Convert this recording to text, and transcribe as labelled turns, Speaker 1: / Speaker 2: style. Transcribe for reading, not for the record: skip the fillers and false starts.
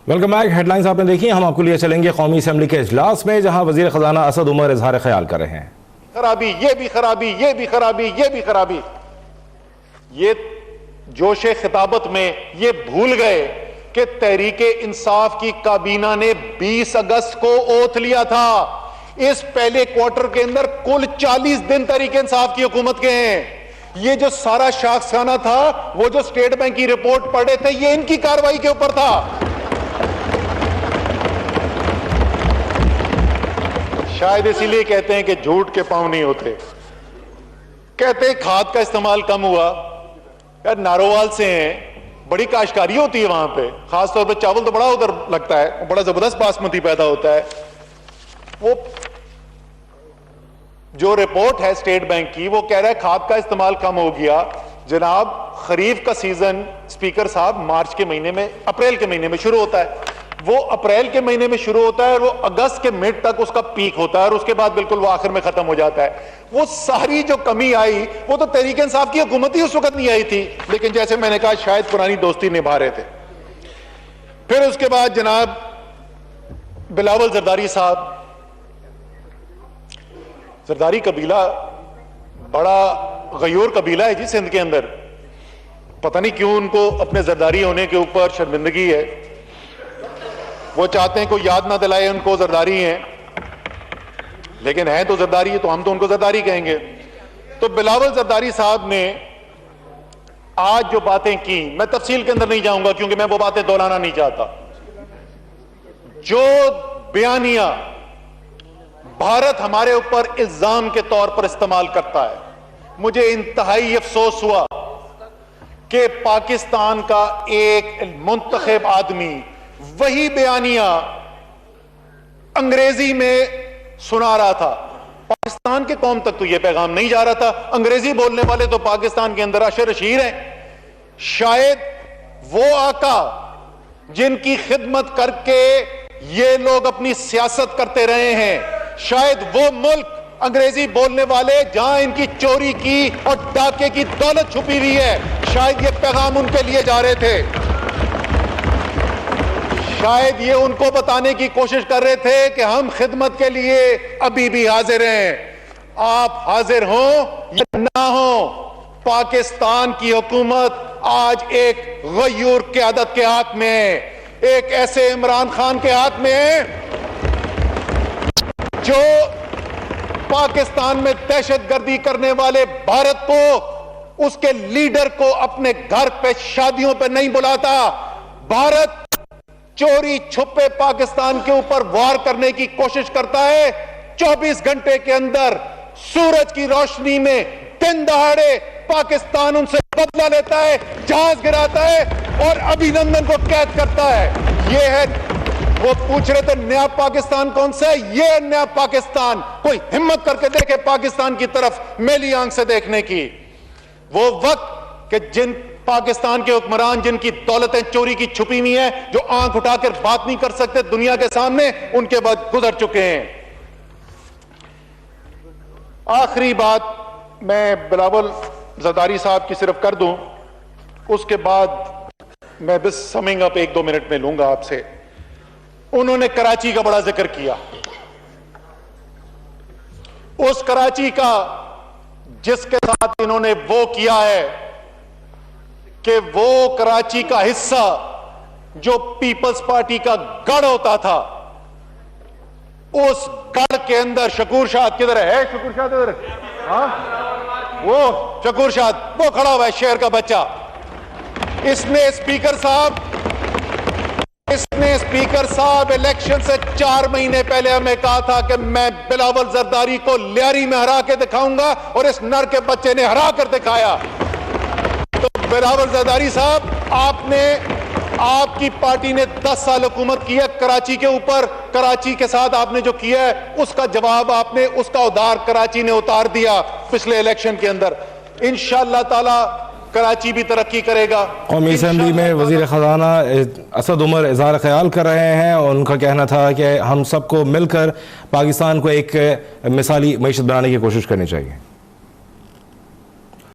Speaker 1: Welcome back. Headlines आपने देखी, हम आपको लिए चलेंगे कौमी असेंबली के इजलास में, जहां वजीर खजाना असद उमर इजहार ख्याल कर रहे हैं।
Speaker 2: खराबी, ये भी खराबी, ये भी खराबी, ये भी खराबी। ये जोशे खिताबत में ये भूल गए कि तहरीके इंसाफ की काबीना ने 20 अगस्त को ओथ लिया था। इस पहले क्वार्टर के अंदर कुल 40 दिन तहरीके इंसाफ की हुकूमत के हैं। ये जो सारा शाखसाना था, वो जो स्टेट बैंक की रिपोर्ट पढ़ रहे थे, ये इनकी कार्रवाई के ऊपर था। शायद इसीलिए कहते हैं कि झूठ के पांव नहीं होते। कहते हैं खाद का इस्तेमाल कम हुआ। यार नारोवाल से हैं, बड़ी काश्तकारी होती है वहां पे, खासतौर पे चावल तो बड़ा उधर लगता है, बड़ा जबरदस्त बासमती पैदा होता है। वो जो रिपोर्ट है स्टेट बैंक की, वो कह रहा है खाद का इस्तेमाल कम हो गया। जनाब, खरीफ का सीजन स्पीकर साहब मार्च के महीने में, अप्रैल के महीने में शुरू होता है। वो अप्रैल के महीने में शुरू होता है और वो अगस्त के मिड तक उसका पीक होता है और उसके बाद बिल्कुल वो आखिर में खत्म हो जाता है। वो सारी जो कमी आई, वो तो तहरीक इंसाफ की हुकूमत ही उस वक्त नहीं आई थी, लेकिन जैसे मैंने कहा शायद पुरानी दोस्ती निभा रहे थे। फिर उसके बाद जनाब बिलावल जरदारी साहब, जरदारी कबीला बड़ा गयूर कबीला है जी सिंध के अंदर। पता नहीं क्यों उनको अपने जरदारी होने के ऊपर शर्मिंदगी है। वो चाहते हैं कोई याद ना दिलाए उनको जरदारी हैं, लेकिन है तो जरदारी है, तो हम तो उनको जरदारी कहेंगे। तो बिलावल जरदारी साहब ने आज जो बातें की, मैं तफसील के अंदर नहीं जाऊंगा क्योंकि मैं वो बातें दोहराना नहीं चाहता। जो बयानिया भारत हमारे ऊपर इल्जाम के तौर पर इस्तेमाल करता है, मुझे इंतहाई अफसोस हुआ कि पाकिस्तान का एक मुंतखब आदमी वही बयानिया अंग्रेजी में सुना रहा था। पाकिस्तान के कौम तक तो यह पैगाम नहीं जा रहा था। अंग्रेजी बोलने वाले तो पाकिस्तान के अंदर अशर अशीर हैं। शायद वो आका जिनकी खिदमत करके ये लोग अपनी सियासत करते रहे हैं, शायद वो मुल्क अंग्रेजी बोलने वाले जहां इनकी चोरी की और डाके की दौलत छुपी हुई है, शायद ये पैगाम उनके लिए जा रहे थे। शायद ये उनको बताने की कोशिश कर रहे थे कि हम खिदमत के लिए अभी भी हाजिर हैं। आप हाजिर हो या ना हो, पाकिस्तान की हुकूमत आज एक गयूर क़यादत के हाथ में है, एक ऐसे इमरान खान के हाथ में है जो पाकिस्तान में दहशतगर्दी करने वाले भारत को, उसके लीडर को अपने घर पे शादियों पे नहीं बुलाता। भारत चोरी छुपे पाकिस्तान के ऊपर वार करने की कोशिश करता है। 24 घंटे के अंदर सूरज की रोशनी में दिन दहाड़े पाकिस्तान उनसे बदला लेता है, जहाज गिराता है और अभिनंदन को कैद करता है। ये है, वो पूछ रहे थे नया पाकिस्तान कौन सा है? ये नया पाकिस्तान। कोई हिम्मत करके देखे पाकिस्तान की तरफ मेली आंख से देखने की। वो वक्त कि जिन पाकिस्तान के हुक्मरान जिनकी दौलतें चोरी की छुपी हुई हैं, जो आंख उठाकर बात नहीं कर सकते दुनिया के सामने, उनके बाद गुजर चुके हैं। आखिरी बात मैं बिलावल जरदारी साहब की सिर्फ कर दूं, उसके बाद मैं बस समिंग अप 1-2 मिनट में लूंगा आपसे। उन्होंने कराची का बड़ा जिक्र किया, उस कराची का जिसके साथ इन्होंने वो किया है कि वो कराची का हिस्सा जो पीपल्स पार्टी का गढ़ होता था, उस गढ़ के अंदर शकूर शाद किधर है? शकूर शाद इधर, हाँ वो शकूर शाद, वो खड़ा हुआ है शहर का बच्चा। इसने स्पीकर साहब इलेक्शन से 4 महीने पहले हमें कहा था कि मैं बिलावल जरदारी को लियारी में हरा के दिखाऊंगा, और इस नर के बच्चे ने हरा कर दिखाया। तो बिलावल जरदारी साहब, आपकी पार्टी ने 10 साल हुकूमत की है कराची के ऊपर। कराची के साथ आपने जो किया है उसका जवाब आपने, उसका उधार कराची ने उतार दिया पिछले इलेक्शन के अंदर। इंशाअल्लाह ताला कराची भी तरक्की करेगा।
Speaker 1: कौमी असेंबली में वजीर खजाना असद उमर इजहार ख्याल कर रहे हैं और उनका कहना था कि हम सबको मिलकर पाकिस्तान को एक मिसाली मईशत बनाने की कोशिश करनी चाहिए।